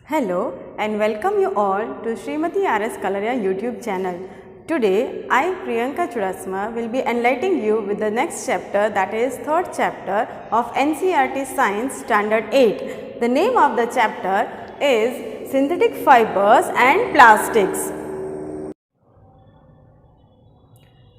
Hello and welcome you all to Srimati R.S. Kalaria YouTube channel. Today I Priyanka Chudasma will be enlightening you with the next chapter, that is third chapter of NCERT Science Standard 8. The name of the chapter is Synthetic Fibers and Plastics.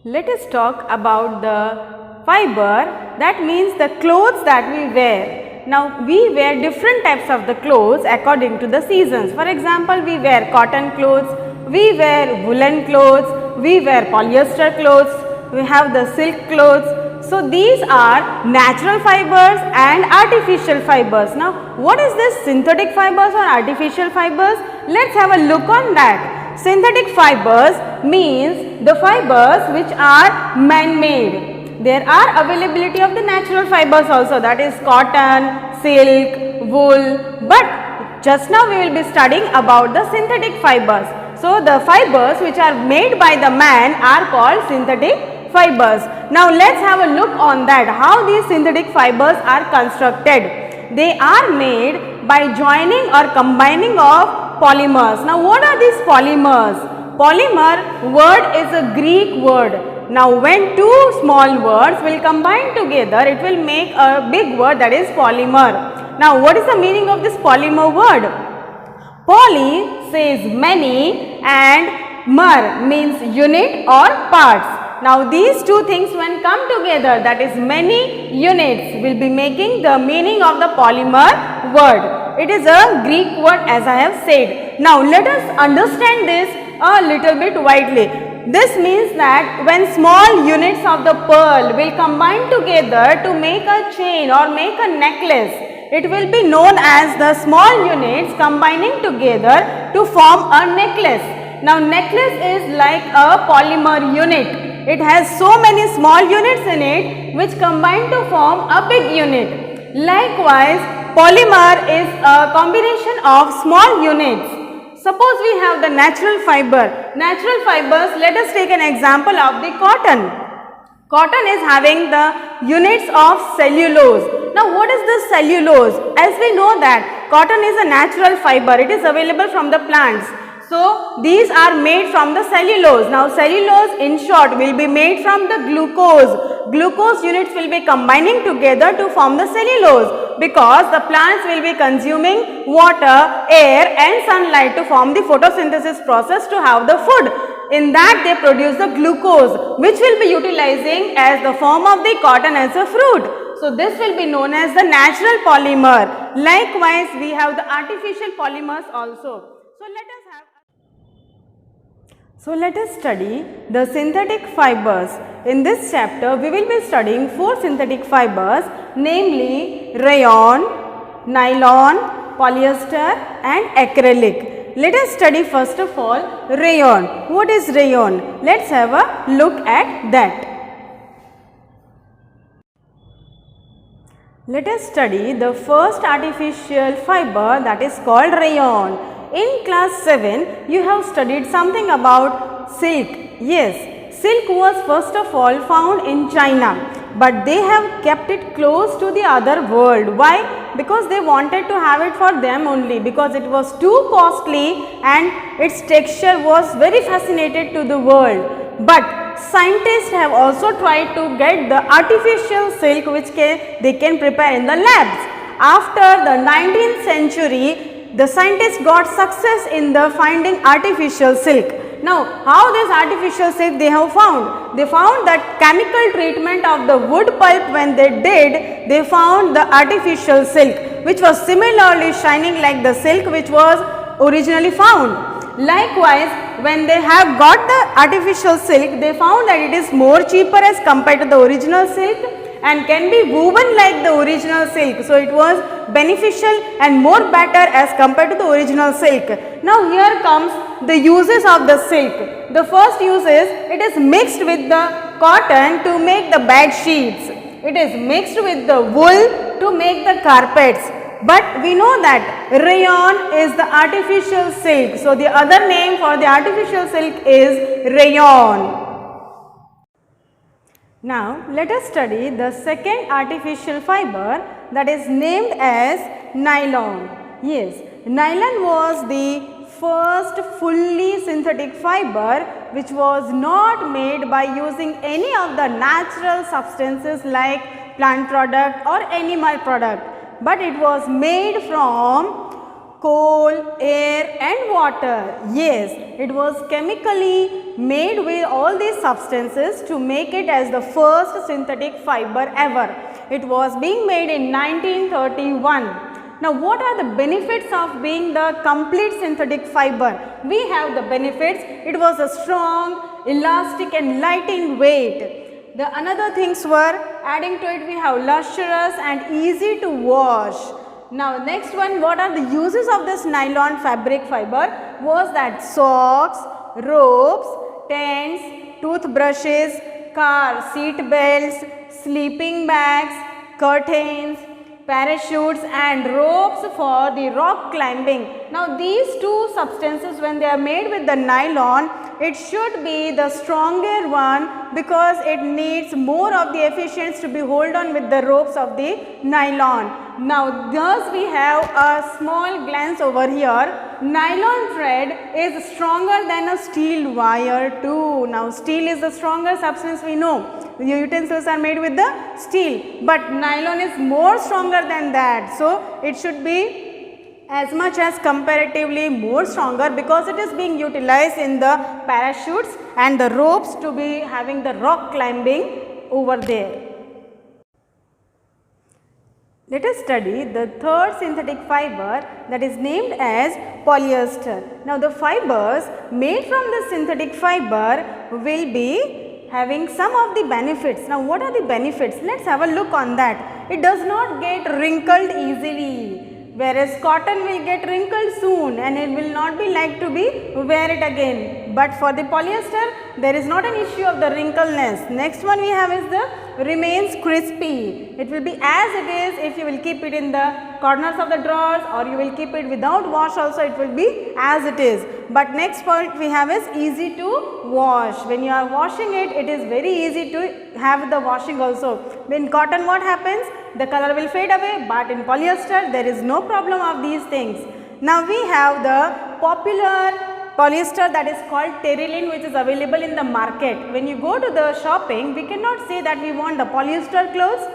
Let us talk about the fiber, that means the clothes that we wear. Now, we wear different types of the clothes according to the seasons. For example, we wear cotton clothes, we wear woolen clothes, we wear polyester clothes, we have the silk clothes. So, these are natural fibers and artificial fibers. Now, what is this synthetic fibers or artificial fibers? Let's have a look on that. Synthetic fibers means the fibers which are man-made. There are availability of the natural fibers also, that is cotton, silk, wool, but just now we will be studying about the synthetic fibers. So, the fibers which are made by the man are called synthetic fibers. Now, let's have a look on that, how these synthetic fibers are constructed. They are made by joining or combining of polymers. Now, what are these polymers? Polymer word is a Greek word. Now, when two small words will combine together, it will make a big word, that is polymer. Now, what is the meaning of this polymer word? Poly says many and mer means unit or parts. Now, these two things when come together, that is many units, will be making the meaning of the polymer word. It is a Greek word, as I have said. Now, let us understand this a little bit widely. This means that when small units of the pearl will combine together to make a chain or make a necklace, it will be known as the small units combining together to form a necklace. Now, necklace is like a polymer unit. It has so many small units in it which combine to form a big unit. Likewise, polymer is a combination of small units. Suppose we have the natural fiber. Natural fibers, let us take an example of the cotton. Cotton is having the units of cellulose. Now, what is the cellulose? As we know that cotton is a natural fiber. It is available from the plants. So, these are made from the cellulose. Now, cellulose in short will be made from the glucose. Glucose units will be combining together to form the cellulose, because the plants will be consuming water, air and sunlight to form the photosynthesis process to have the food. In that they produce the glucose, which will be utilizing as the form of the cotton as a fruit. So, this will be known as the natural polymer. Likewise, we have the artificial polymers also. So, let us study the synthetic fibers. In this chapter, we will be studying 4 synthetic fibers, namely rayon, nylon, polyester and acrylic. Let us study first of all rayon. What is rayon? Let's have a look at that. Let us study the first artificial fiber, that is called rayon. In class 7, you have studied something about silk. Yes, silk was first of all found in China, but they have kept it close to the other world. Why? Because they wanted to have it for them only, because it was too costly and its texture was very fascinated to the world. But scientists have also tried to get the artificial silk which they can prepare in the labs. After the 19th century, the scientists got success in the finding artificial silk. Now, how this artificial silk they have found? They found that chemical treatment of the wood pulp when they did, they found the artificial silk which was similarly shining like the silk which was originally found. Likewise, when they have got the artificial silk, they found that it is more cheaper as compared to the original silk and can be woven like the original silk. So, it was beneficial and more better as compared to the original silk. Now, here comes the uses of the silk. The first use is it is mixed with the cotton to make the bed sheets. It is mixed with the wool to make the carpets. But we know that rayon is the artificial silk. So, the other name for the artificial silk is rayon. Now, let us study the second artificial fiber, that is named as nylon. Yes, nylon was the first fully synthetic fiber which was not made by using any of the natural substances like plant product or animal product, but it was made from coal, air and water. Yes, it was chemically made with all these substances to make it as the first synthetic fiber ever. It was being made in 1931. Now, what are the benefits of being the complete synthetic fiber? We have the benefits. It was a strong, elastic and light in weight. The another things were adding to it we have lustrous and easy to wash. Now, next one, what are the uses of this nylon fabric fiber? Was that socks, ropes, tents, toothbrushes, car seat belts, sleeping bags, curtains, parachutes and ropes for the rock climbing. Now, these two substances when they are made with the nylon, it should be the stronger one because it needs more of the efficiency to be hold on with the ropes of the nylon. Now, thus we have a small glance over here. Nylon thread is stronger than a steel wire too. Now, steel is the stronger substance we know. The utensils are made with the steel, but nylon is more stronger than that. So, it should be as much as comparatively more stronger because it is being utilized in the parachutes and the ropes to be having the rock climbing over there. Let us study the third synthetic fiber that is named as polyester. Now, the fibers made from the synthetic fiber will be having some of the benefits. Now, what are the benefits? Let us have a look on that. It does not get wrinkled easily, whereas cotton will get wrinkled soon and it will not be like to be wear it again. But for the polyester, there is not an issue of the wrinkleness. Next one we have is the remains crispy. It will be as it is if you will keep it in the corners of the drawers or you will keep it without wash also, it will be as it is. But next point we have is easy to wash. When you are washing it, it is very easy to have the washing also. In cotton what happens? The color will fade away, but in polyester there is no problem of these things. Now we have the popular polyester that is called Terylene, which is available in the market. When you go to the shopping, we cannot say that we want the polyester clothes.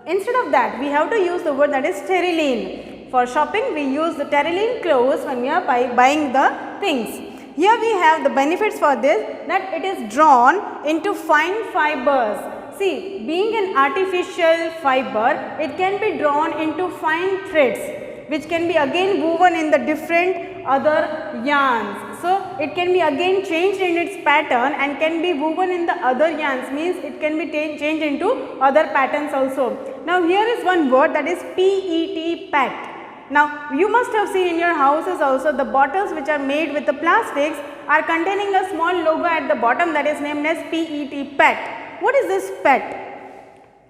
Instead of that, we have to use the word that is Terylene. For shopping, we use the Terylene clothes when we are buying the things. Here we have the benefits for this, that it is drawn into fine fibers. See, being an artificial fiber, it can be drawn into fine threads, which can be again woven in the different other yarns. So, it can be again changed in its pattern and can be woven in the other yarns, means it can be changed into other patterns also. Now, here is one word that is PET, PET. Now, you must have seen in your houses also the bottles which are made with the plastics are containing a small logo at the bottom that is named as PET, PET. What is this PET?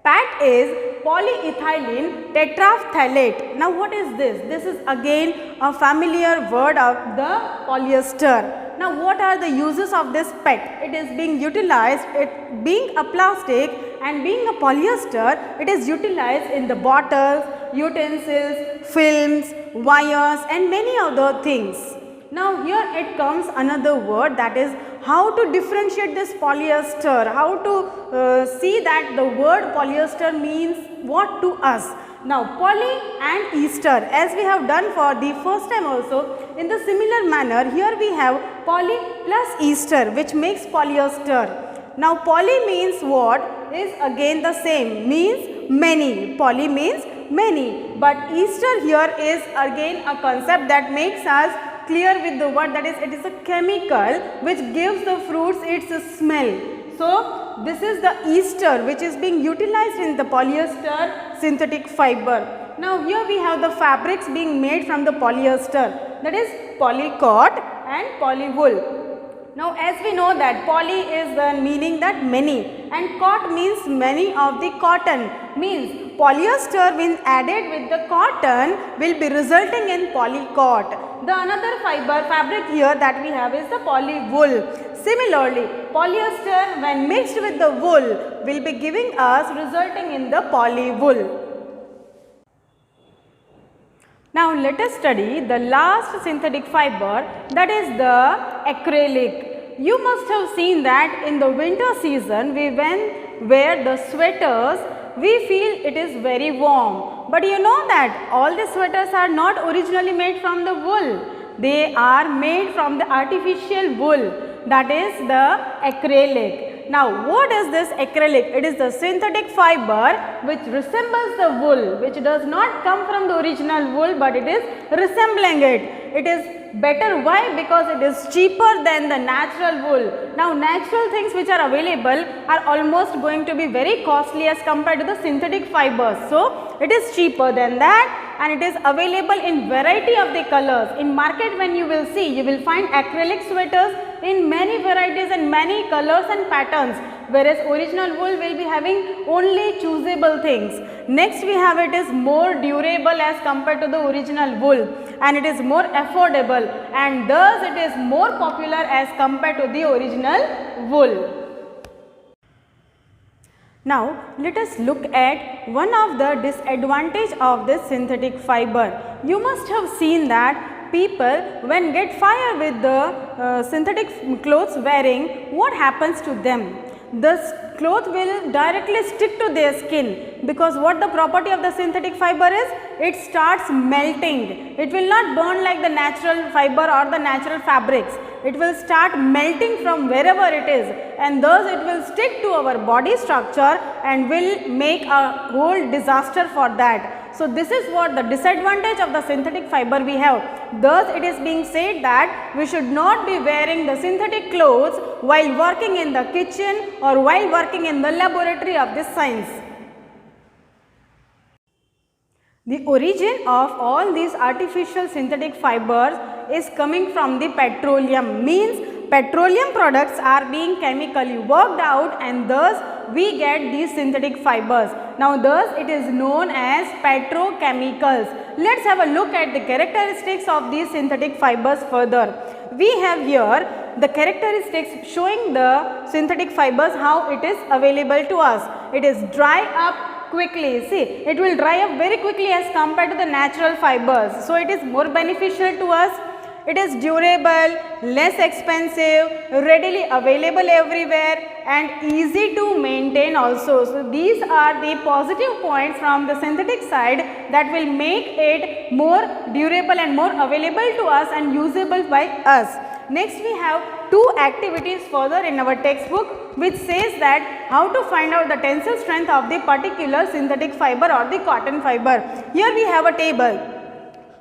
PET is polyethylene terephthalate. Now, what is this? This is again a familiar word of the polyester. Now, what are the uses of this PET? It is being utilized, it being a plastic and being a polyester, it is utilized in the bottles, utensils, films, wires and many other things. Now, here it comes another word, that is how to differentiate this polyester, how to see that the word polyester means what to us. Now, poly and ester, as we have done for the first time also, in the similar manner, here we have poly plus ester, which makes polyester. Now, poly means what? Is again the same, means many. Poly means many, but ester here is again a concept that makes us clear with the word, that is it is a chemical which gives the fruits its smell. So, this is the ester which is being utilized in the polyester synthetic fiber. Now, here we have the fabrics being made from the polyester, that is polycot and polywool. Now, as we know that poly is the meaning that many and cot means many of the cotton, means polyester when added with the cotton will be resulting in polycot. The another fabric here that we have is the polywool. Similarly, polyester when mixed with the wool will be giving us resulting in the polywool. Now let us study the last synthetic fiber, that is the acrylic. You must have seen that in the winter season we wear the sweaters, we feel it is very warm. But you know that all the sweaters are not originally made from the wool. They are made from the artificial wool, that is the acrylic. Now what is this acrylic? It is the synthetic fiber which resembles the wool, which does not come from the original wool but it is resembling it. It is better. Why? Because it is cheaper than the natural wool. Now natural things which are available are almost going to be very costly as compared to the synthetic fibers. So it is cheaper than that and it is available in variety of the colors. In market when you will see, you will find acrylic sweaters in many varieties and many colors and patterns, whereas original wool will be having only choosable things. Next we have, it is more durable as compared to the original wool and it is more affordable and thus it is more popular as compared to the original wool. Now let us look at one of the disadvantage of this synthetic fiber. You must have seen that people when get fire with the synthetic clothes wearing, what happens to them? The cloth will directly stick to their skin, because what the property of the synthetic fiber is? It starts melting. It will not burn like the natural fiber or the natural fabrics. It will start melting from wherever it is and thus it will stick to our body structure and will make a whole disaster for that. So this is what the disadvantage of the synthetic fiber we have. Thus it is being said that we should not be wearing the synthetic clothes while working in the kitchen or while working in the laboratory of this science. The origin of all these artificial synthetic fibers is coming from the petroleum, means petroleum products are being chemically worked out and thus we get these synthetic fibers. Now thus it is known as petrochemicals. Let us have a look at the characteristics of these synthetic fibers further. We have here the characteristics showing the synthetic fibers, how it is available to us. It is dry up quickly. See, it will dry up very quickly as compared to the natural fibers. So it is more beneficial to us. It is durable, less expensive, readily available everywhere and easy to maintain also. So these are the positive points from the synthetic side that will make it more durable and more available to us and usable by us. Next we have two activities further in our textbook which says that how to find out the tensile strength of the particular synthetic fiber or the cotton fiber. Here we have a table.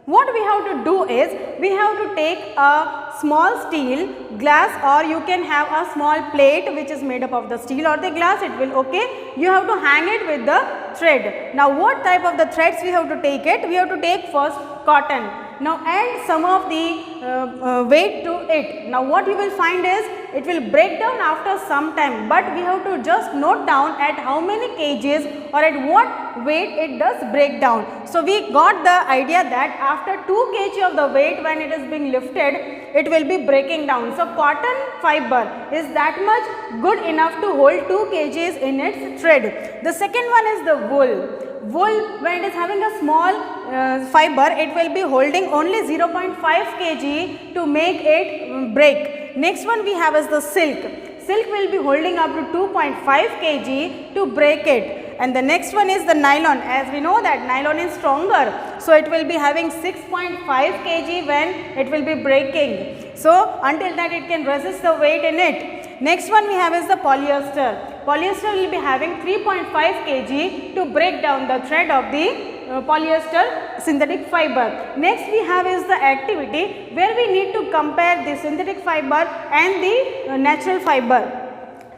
What we have to do is, we have to take a small steel, glass, or you can have a small plate which is made up of the steel or the glass, it will okay. You have to hang it with the thread. Now what type of the threads we have to take it? We have to take first cotton. Now add some of the weight to it. Now what you will find is, it will break down after some time, but we have to just note down at how many kgs or at what weight it does break down. So we got the idea that after 2 kg of the weight, when it is being lifted, it will be breaking down. So cotton fiber is that much good enough to hold 2 kgs in its thread. The second one is the wool. Wool, when it is having a small fiber, it will be holding only 0.5 kg to make it break. Next one we have is the silk. Silk will be holding up to 2.5 kg to break it. And the next one is the nylon. As we know that nylon is stronger, so it will be having 6.5 kg when it will be breaking. So until that it can resist the weight in it. Next one we have is the polyester. Polyester will be having 3.5 kg to break down the thread of the polyester synthetic fiber. Next we have is the activity where we need to compare the synthetic fiber and the natural fiber.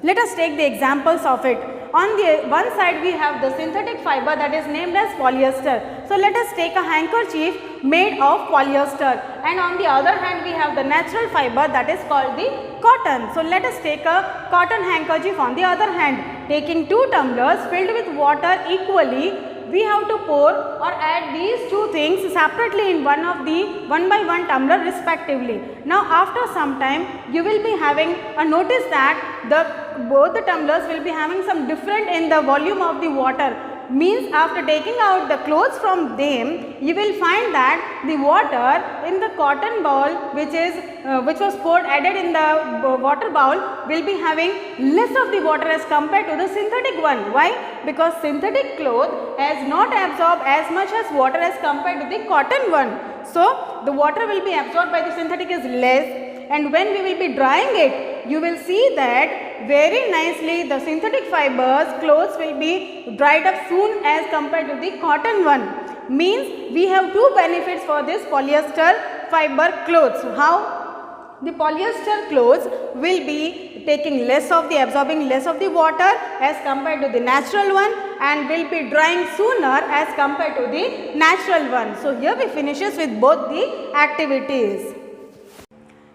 Let us take the examples of it. On the one side we have the synthetic fiber that is named as polyester. So let us take a handkerchief made of polyester, and on the other hand we have the natural fiber that is called the cotton. So let us take a cotton handkerchief on the other hand. Taking 2 tumblers filled with water equally, we have to pour or add these two things separately in one by one tumbler respectively. Now after some time you will be having a notice that both the tumblers will be having some different in the volume of the water. means after taking out the clothes from them, you will find that the water in the cotton bowl which was poured added in the water bowl will be having less of the water as compared to the synthetic one. Why? Because synthetic cloth has not absorbed as much as water as compared to the cotton one. So the water will be absorbed by the synthetic is less, and when we will be drying it, you will see that very nicely the synthetic fibers clothes will be dried up soon as compared to the cotton one. Means we have two benefits for this polyester fiber clothes. How? The polyester clothes will be taking absorbing less of the water as compared to the natural one, and will be drying sooner as compared to the natural one. So here we finishes with both the activities.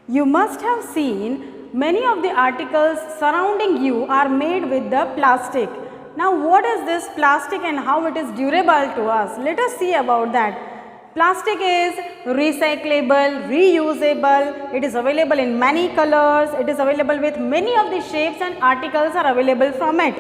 You must have seen many of the articles surrounding you are made with the plastic. Now what is this plastic and how it is durable to us? Let us see about that. Plastic is recyclable, reusable, it is available in many colors, it is available with many of the shapes, and articles are available from it.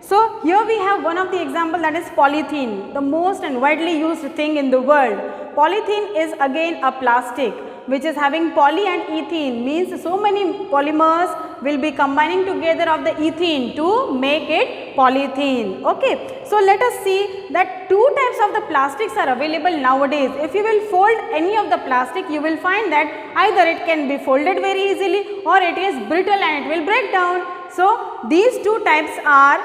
So here we have one of the example, that is polythene, the most and widely used thing in the world. Polythene is again a plastic which is having poly and ethene, means so many polymers will be combining together of the ethene to make it polythene. Okay. So let us see that two types of the plastics are available nowadays. If you will fold any of the plastic, you will find that either it can be folded very easily or it is brittle and it will break down. So these two types are,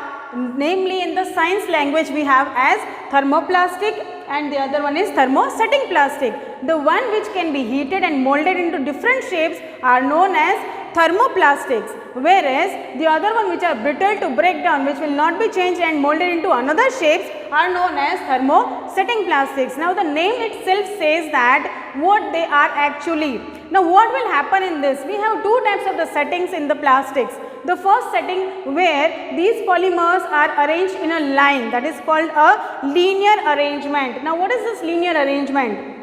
namely in the science language we have as thermoplastic, and the other one is thermosetting plastic. The one which can be heated and molded into different shapes are known as thermoplastics, whereas the other one which are brittle to break down, which will not be changed and molded into another shapes, are known as thermosetting plastics. Now the name itself says that what they are actually. Now what will happen in this? We have two types of the settings in the plastics. The first setting where these polymers are arranged in a line, that is called a linear arrangement. Now what is this linear arrangement?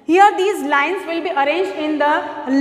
Here these lines will be arranged in the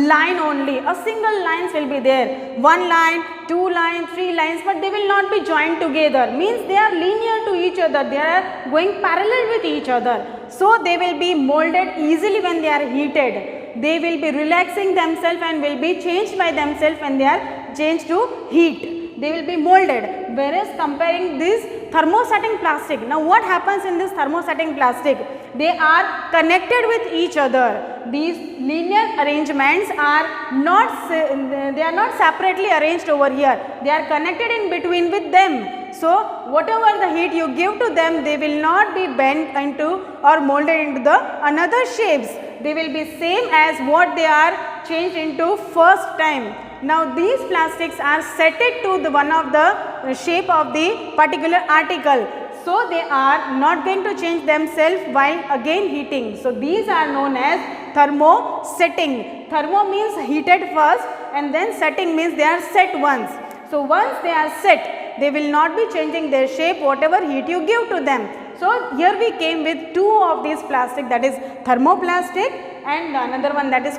line only, a single lines will be there, one line, two lines, three lines, but they will not be joined together, means they are linear to each other, they are going parallel with each other. So they will be molded easily when they are heated, they will be relaxing themselves and will be changed by themselves when they are changed to heat, they will be molded. Whereas comparing this thermosetting plastic, now what happens in this thermosetting plastic? They are connected with each other. These linear arrangements are not, they are not separately arranged over here. They are connected in between with them. So whatever the heat you give to them, they will not be bent into or molded into the another shapes. They will be same as what they are changed into first time. Now these plastics are setted to the one of the shape of the particular article. So they are not going to change themselves while again heating. So these are known as thermosetting. Thermo means heated first, and then setting means they are set once. So once they are set, they will not be changing their shape whatever heat you give to them. So here we came with two of these plastic, that is thermoplastic, and another one that is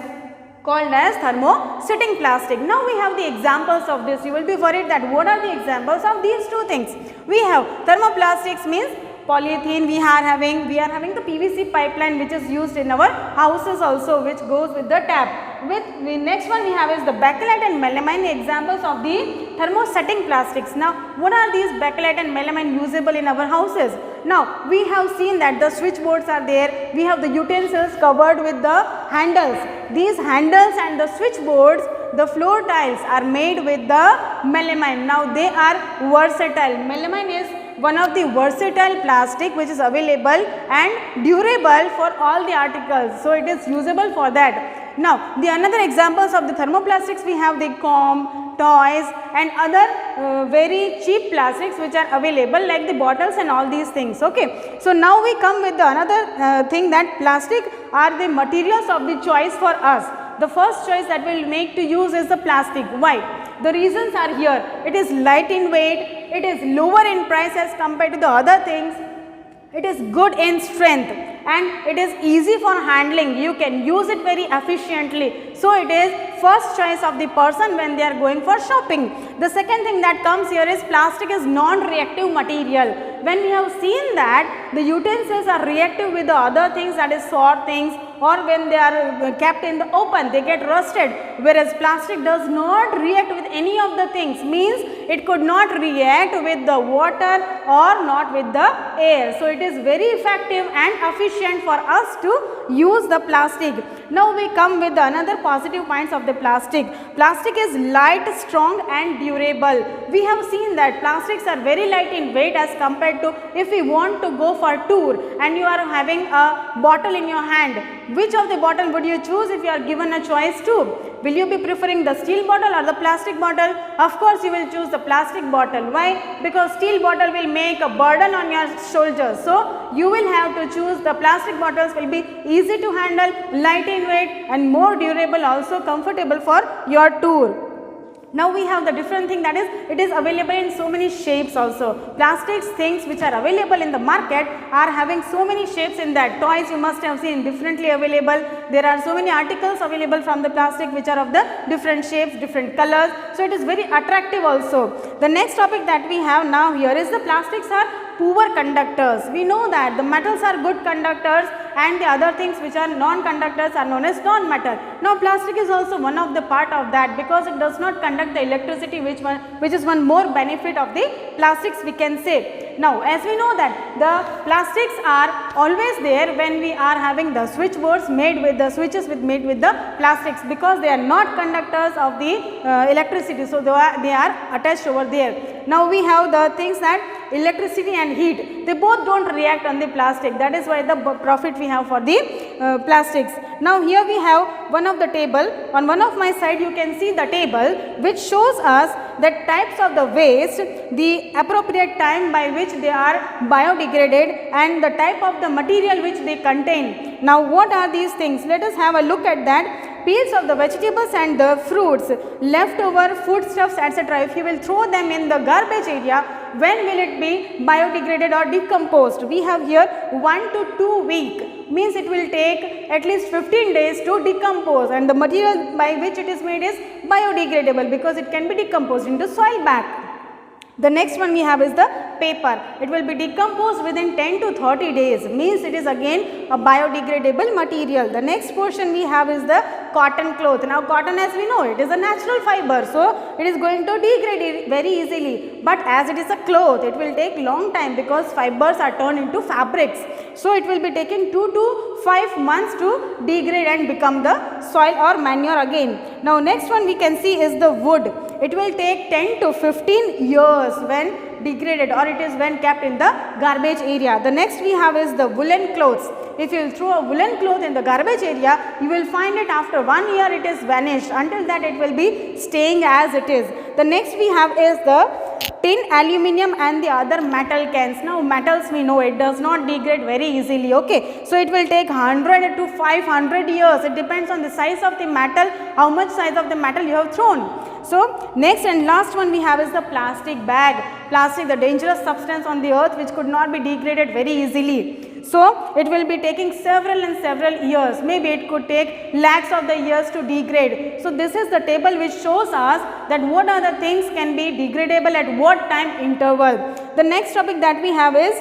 called as thermosetting plastic. Now we have the examples of this. You will be worried that what are the examples of these two things. We have thermoplastics means polyethene, we are having the PVC pipeline which is used in our houses also, which goes with the tap. With the next one we have is the bakelite and melamine, examples of the thermosetting plastics. Now what are these bakelite and melamine usable in our houses? Now we have seen that the switchboards are there, we have the utensils covered with the handles. These handles and the switchboards, the floor tiles are made with the melamine. Now they are versatile. Melamine is one of the versatile plastic which is available and durable for all the articles. So it is usable for that. Now the another examples of the thermoplastics, we have the comb, toys and other very cheap plastics which are available, like the bottles and all these things. Okay. So now we come with the another thing, that plastic are the materials of the choice for us. The first choice that we will make to use is the plastic. Why? The reasons are here. It is light in weight, it is lower in price as compared to the other things, It is good in strength and it is easy for handling. You can use it very efficiently. So, it is first choice of the person when they are going for shopping. The second thing that comes here is plastic is non-reactive material. When we have seen that the utensils are reactive with the other things, that is sour things, or when they are kept in the open they get rusted, whereas plastic does not react with any of the things, means it could not react with the water or not with the air. So, it is very effective and efficient for us to use the plastic. Now, we come with another positive points of the plastic. Plastic is light, strong and durable. We have seen that plastics are very light in weight as compared to if we want to go for tour and you are having a bottle in your hand. Which of the bottle would you choose if you are given a choice to? Will you be preferring the steel bottle or the plastic bottle? Of course, you will choose the plastic bottle. Why? Because steel bottle will make a burden on your shoulders. So, you will have to choose the plastic bottles will be easy to handle, light in weight and more durable, also comfortable for your tour. Now, we have the different thing, that is it is available in so many shapes also. Plastics things which are available in the market are having so many shapes in that. Toys you must have seen differently available. There are so many articles available from the plastic which are of the different shapes, different colors. So, it is very attractive also. The next topic that we have now here is the plastics are poor conductors. We know that the metals are good conductors and the other things which are non-conductors are known as non-metal. Now, plastic is also one of the part of that because it does not conduct the electricity, which is one more benefit of the plastics we can say. Now, as we know that the plastics are always there when we are having the switchboards made with the switches made with the plastics, because they are not conductors of the electricity. So, they are attached over there. Now, we have the things that electricity and heat, they both do not react on the plastic. That is why the profit we have for the plastics. Now, here we have one of the table. On one of my side you can see the table which shows us the types of the waste, the appropriate time by which they are biodegraded and the type of the material which they contain. Now, what are these things? Let us have a look at that. Peels of the vegetables and the fruits, leftover foodstuffs, etc. If you will throw them in the garbage area, when will it be biodegraded or decomposed? We have here 1 to 2 weeks, means it will take at least 15 days to decompose, and the material by which it is made is biodegradable because it can be decomposed into soil back. The next one we have is the paper. It will be decomposed within 10 to 30 days, means it is again a biodegradable material. The next portion we have is the cotton cloth. Now, cotton, as we know, it is a natural fiber, so it is going to degrade very easily, but as it is a cloth, it will take long time because fibers are turned into fabrics. So, it will be taking 2 to 5 months to degrade and become the soil or manure again. Now, next one we can see is the wood. It will take 10 to 15 years when degraded, or it is when kept in the garbage area. The next we have is the woolen clothes. If you will throw a woolen cloth in the garbage area, you will find it after 1 year it is vanished. Until that it will be staying as it is. The next we have is the tin, aluminium and the other metal cans. Now, metals we know it does not degrade very easily. Okay, so it will take 100 to 500 years. It depends on the size of the metal, how much size of the metal you have thrown. So, next and last one we have is the plastic bag. Plastic, the dangerous substance on the earth which could not be degraded very easily. So, it will be taking several years. Maybe it could take lakhs of the years to degrade. So, this is the table which shows us that what are the things can be degradable at what time interval. The next topic that we have is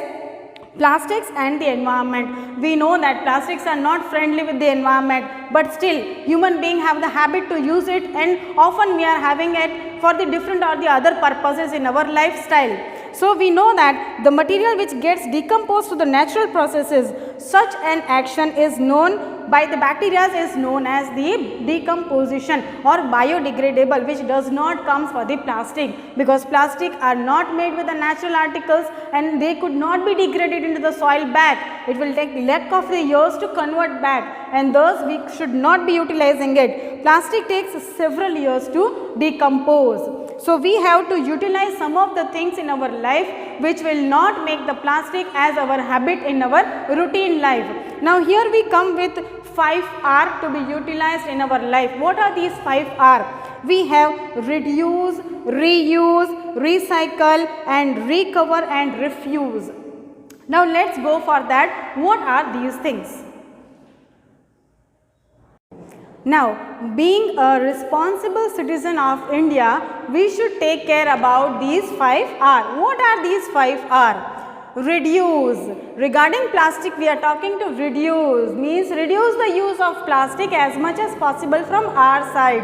plastics and the environment. We know that plastics are not friendly with the environment, but still human beings have the habit to use it, and often we are having it for the different or the other purposes in our lifestyle. So, we know that the material which gets decomposed to the natural processes, such an action is known by the bacteria is known as the decomposition or biodegradable, which does not come for the plastic, because plastic are not made with the natural articles and they could not be degraded into the soil back. It will take lakh of the years to convert back, and thus we should not be utilizing it. Plastic takes several years to decompose. So, we have to utilize some of the things in our life which will not make the plastic as our habit in our routine life. Now, here we come with 5 R to be utilized in our life. What are these 5 R? We have reduce, reuse, recycle and recover and refuse. Now let's go for that. What are these things? Now, being a responsible citizen of India, we should take care about these 5 R. What are these 5 R? Reduce. Regarding plastic, we are talking to reduce, means reduce the use of plastic as much as possible from our side.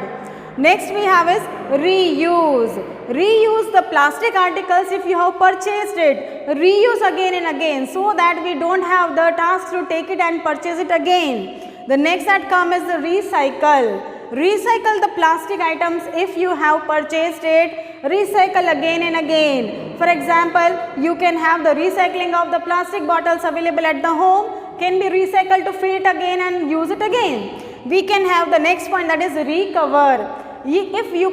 Next we have is reuse. Reuse the plastic articles if you have purchased it. Reuse again and again so that we don't have the task to take it and purchase it again. The next that comes is the recycle. Recycle the plastic items if you have purchased it. Recycle again and again. For example, you can have the recycling of the plastic bottles available at the home, can be recycled to fill it again and use it again. We can have the next point, that is recover. If you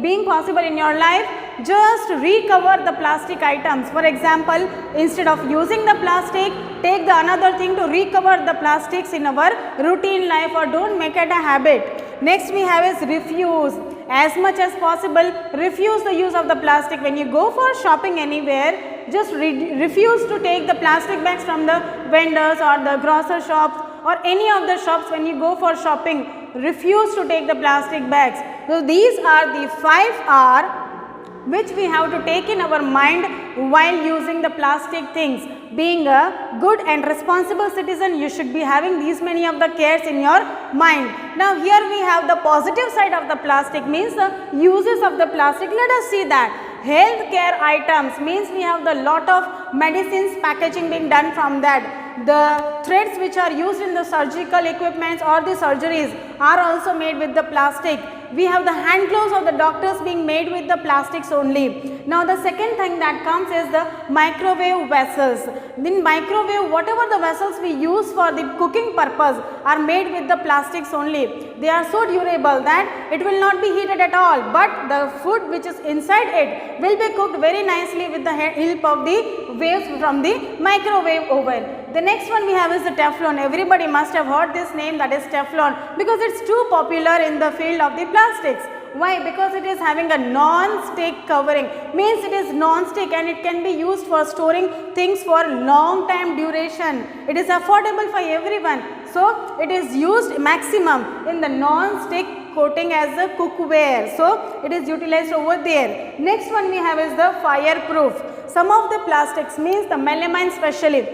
being possible in your life, just recover the plastic items. For example, instead of using the plastic, take the another thing to recover the plastics in our routine life, or don't make it a habit. Next we have is refuse. As much as possible, refuse the use of the plastic. When you go for shopping anywhere, just refuse to take the plastic bags from the vendors or the grocer shops or any of the shops. When you go for shopping, refuse to take the plastic bags. So these are the 5 R which we have to take in our mind while using the plastic things. Being a good and responsible citizen, you should be having these many of the cares in your mind. Now here we have the positive side of the plastic, means the uses of the plastic. Let us see that. Healthcare items, means we have the lot of medicines packaging being done from that. The threads which are used in the surgical equipments or the surgeries are also made with the plastic. We have the hand gloves of the doctors being made with the plastics only. Now the second thing that comes is the microwave vessels. In microwave, whatever the vessels we use for the cooking purpose are made with the plastics only. They are so durable that it will not be heated at all, but the food which is inside it will be cooked very nicely with the help of the waves from the microwave oven. The next one we have is the Teflon. Everybody must have heard this name, that is Teflon, because it's too popular in the field of the plastics. Why? Because it is having a non-stick covering, means it is non-stick and it can be used for storing things for long time duration. It is affordable for everyone. So it is used maximum in the non-stick coating as a cookware. So it is utilized over there. Next one we have is the fireproof. Some of the plastics, means the melamine specially,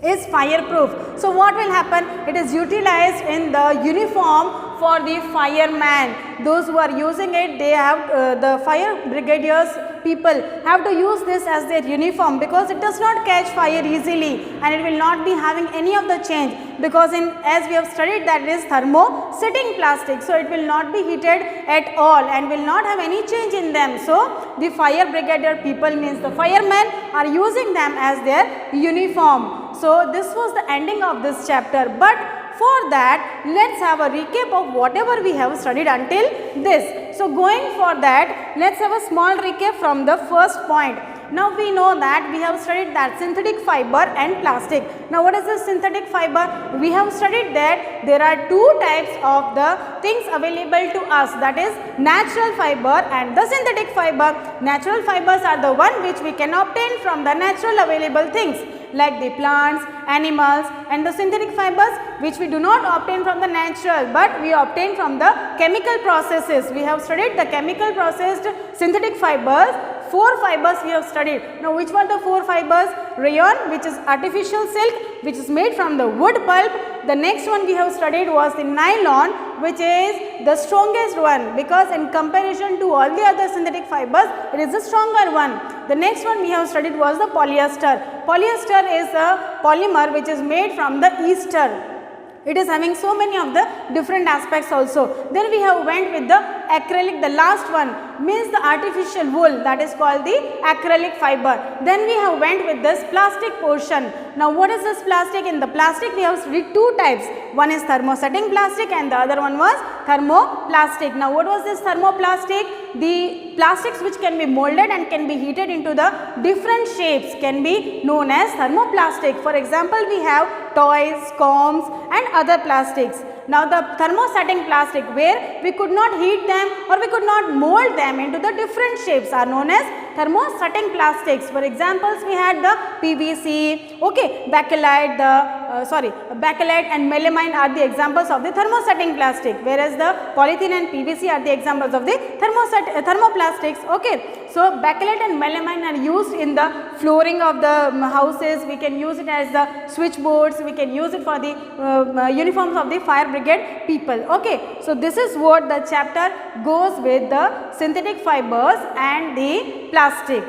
is fireproof. So what will happen? It is utilized in the uniform for the fireman. Those who are using it, they have the fire brigadiers people have to use this as their uniform, because it does not catch fire easily and it will not be having any of the change, because as we have studied that it is thermosetting plastic. So it will not be heated at all and will not have any change in them. So the fire brigadier people, means the firemen, are using them as their uniform. So this was the ending of this chapter, but for that let's have a recap of whatever we have studied until this. So going for that, let's have a small recap from the first point. Now we know that we have studied that synthetic fiber and plastic. Now what is the synthetic fiber? We have studied that there are two types of the things available to us, that is natural fiber and the synthetic fiber. Natural fibers are the one which we can obtain from the natural available things like the plants, animals, and the synthetic fibers which we do not obtain from the natural, but we obtain from the chemical processes. We have studied the chemical processed synthetic fibers. 4 fibers we have studied. Now which were the 4 fibers? Rayon, which is artificial silk, which is made from the wood pulp. The next one we have studied was the nylon, which is the strongest one, because in comparison to all the other synthetic fibers, it is the stronger one. The next one we have studied was the polyester. Polyester is a polymer which is made from the ester. It is having so many of the different aspects also. Then we have went with the acrylic, the last one, means the artificial wool, that is called the acrylic fiber. Then we have went with this plastic portion. Now what is this plastic? In the plastic we have studied 2 types. One is thermosetting plastic and the other one was thermoplastic. Now what was this thermoplastic? The plastics which can be molded and can be heated into the different shapes can be known as thermoplastic. For example, we have toys, combs and other plastics. Now the thermosetting plastic, where we could not heat them or we could not mold them into the different shapes, are known as thermosetting plastics. For examples, we had the PVC, okay, bakelite, bakelite and melamine are the examples of the thermosetting plastic, whereas the polythene and PVC are the examples of the thermoplastics. Okay. So bakelite and melamine are used in the flooring of the houses. We can use it as the switchboards. We can use it for the uniforms of the fire brigade people. Okay. So this is what the chapter goes with the synthetic fibers and the plastic.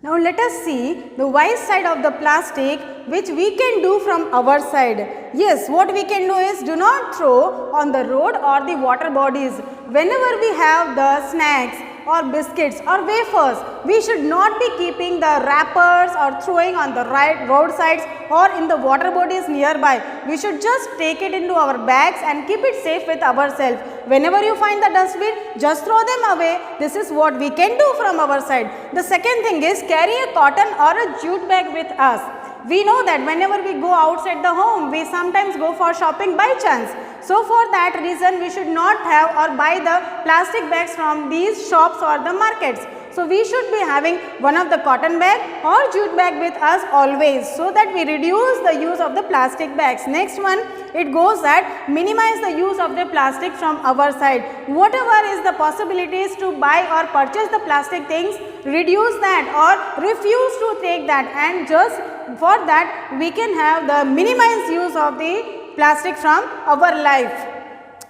Now let us see the wise side of the plastic, which we can do from our side. Yes, what we can do is, do not throw on the road or the water bodies. Whenever we have the snacks or biscuits or wafers, we should not be keeping the wrappers or throwing on the roadsides or in the water bodies nearby. We should just take it into our bags and keep it safe with ourselves. Whenever you find the dustbin, just throw them away. This is what we can do from our side. The second thing is, carry a cotton or a jute bag with us. We know that whenever we go outside the home, we sometimes go for shopping by chance. So for that reason, we should not have or buy the plastic bags from these shops or the markets. So we should be having one of the cotton bag or jute bag with us always, so that we reduce the use of the plastic bags. Next one, it goes that minimize the use of the plastic from our side. Whatever is the possibilities to buy or purchase the plastic things, reduce that or refuse to take that, and just for that we can have the minimized use of the plastic from our life.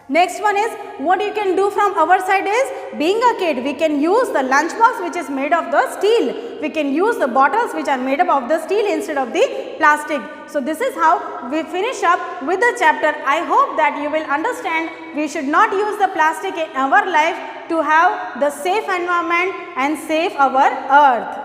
Next one is, what you can do from our side is, being a kid, we can use the lunch box which is made of the steel. We can use the bottles which are made up of the steel instead of the plastic. So this is how we finish up with the chapter. I hope that you will understand we should not use the plastic in our life to have the safe environment and save our earth.